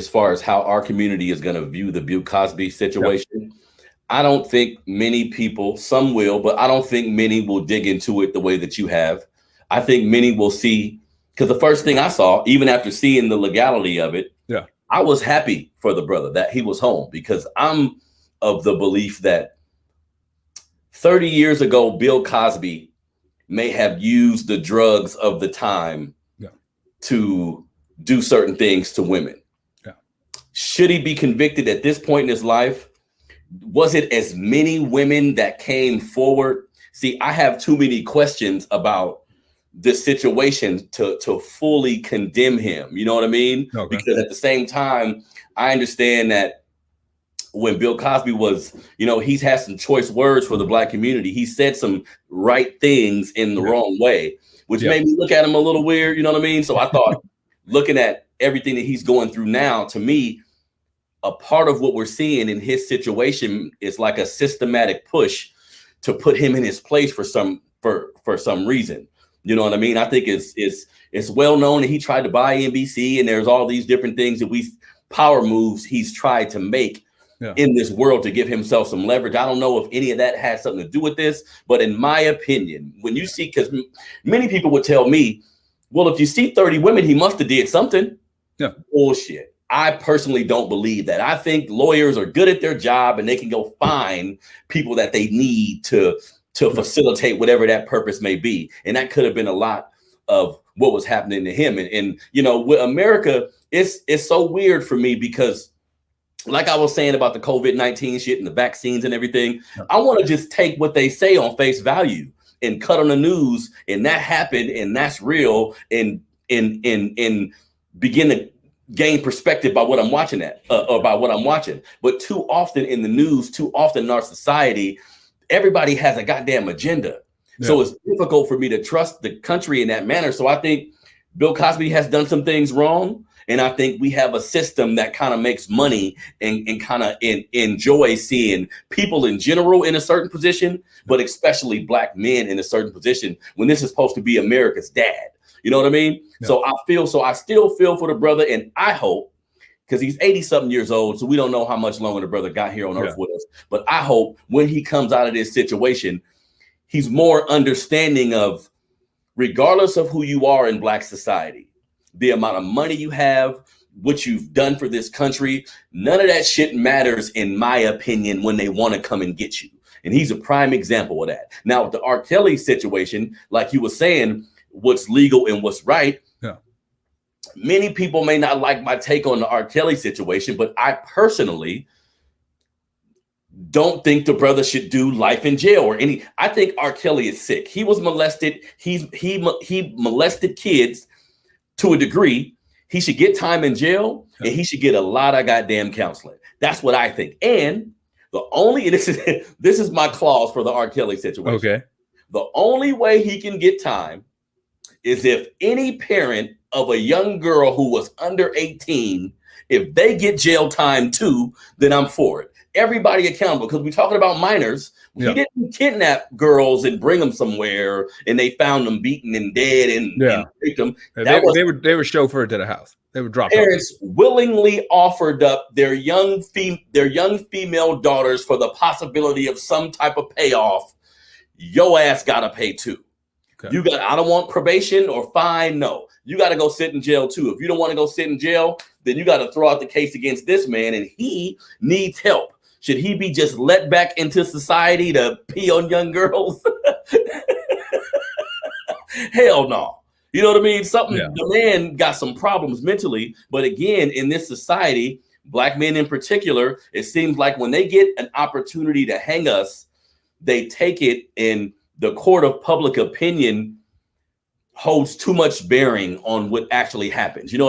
as far as how our community is going to view the Bill Cosby Yep. situation. I don't think many people, some will, but I don't think many will dig into it the way that you have. I think many will see, because the first thing I saw, even after seeing the legality of it, Yeah. I was happy for the brother that he was home, because I'm of the belief that 30 years ago, Bill Cosby may have used the drugs of the time Yeah. to do certain things to women. Yeah. Should he be convicted at this point in his life? Was it as many women that came forward? See, I have too many questions about this situation to fully condemn him. You know what I mean? Okay. Because at the same time, I understand that when Bill Cosby was, he's had some choice words for the Black community. He said some right things in the wrong way, which made me look at him a little weird. You know what I mean? So I thought, looking at everything that he's going through now, to me, a part of what we're seeing in his situation is like a systematic push to put him in his place for some reason. You know what I mean? I think it's well known that he tried to buy NBC, and there's all these different things that power moves he's tried to make in this world to give himself some leverage. I don't know if any of that has something to do with this, but in my opinion, when you see, because many people would tell me, well, if you see 30 women, he must have did something. Yeah. Bullshit. I personally don't believe that. I think lawyers are good at their job, and they can go find people that they need to facilitate whatever that purpose may be. And that could have been a lot of what was happening to him. And with America, it's so weird for me, because like I was saying about the COVID-19 shit and the vaccines and everything, I want to just take what they say on face value and cut on the news, and that happened, and that's real, and begin to gain perspective by what I'm watching or by what I'm watching. But too often in the news, too often in our society, everybody has a goddamn agenda. So it's difficult for me to trust the country in that manner. So I think Bill Cosby has done some things wrong. And I think we have a system that kind of makes money and kind of enjoys seeing people in general in a certain position, but especially Black men in a certain position, when this is supposed to be America's dad. You know what I mean? Yeah. So I still feel for the brother, and I hope, because he's 80-something years old, so we don't know how much longer the brother got here on Earth with us, but I hope when he comes out of this situation, he's more understanding of, regardless of who you are in Black society, the amount of money you have, what you've done for this country, none of that shit matters, in my opinion, when they want to come and get you. And he's a prime example of that. Now, with the R. Kelly situation, like you were saying, what's legal and what's right. Yeah. Many people may not like my take on the R. Kelly situation, but I personally don't think the brother should do life in jail or any. I think R. Kelly is sick. He was molested. He molested kids to a degree. He should get time in jail, and he should get a lot of goddamn counseling. That's what I think. And this is my clause for the R. Kelly situation. Okay. The only way he can get time is if any parent of a young girl who was under 18, if they get jail time too, then I'm for it. Everybody accountable, because we're talking about minors. He didn't kidnap girls and bring them somewhere, and they found them beaten and dead and raped them. They were chauffeured to the house. They were dropped. Parents willingly offered up their young female daughters for the possibility of some type of payoff. Your ass gotta pay too. Okay. I don't want probation or fine. No, you got to go sit in jail too. If you don't want to go sit in jail, then you got to throw out the case against this man, and he needs help. Should he be just let back into society to pee on young girls? Hell no. You know what I mean? The man got some problems mentally, but again, in this society, Black men in particular, it seems like when they get an opportunity to hang us, they take it, and the court of public opinion holds too much bearing on what actually happens. You know what I mean?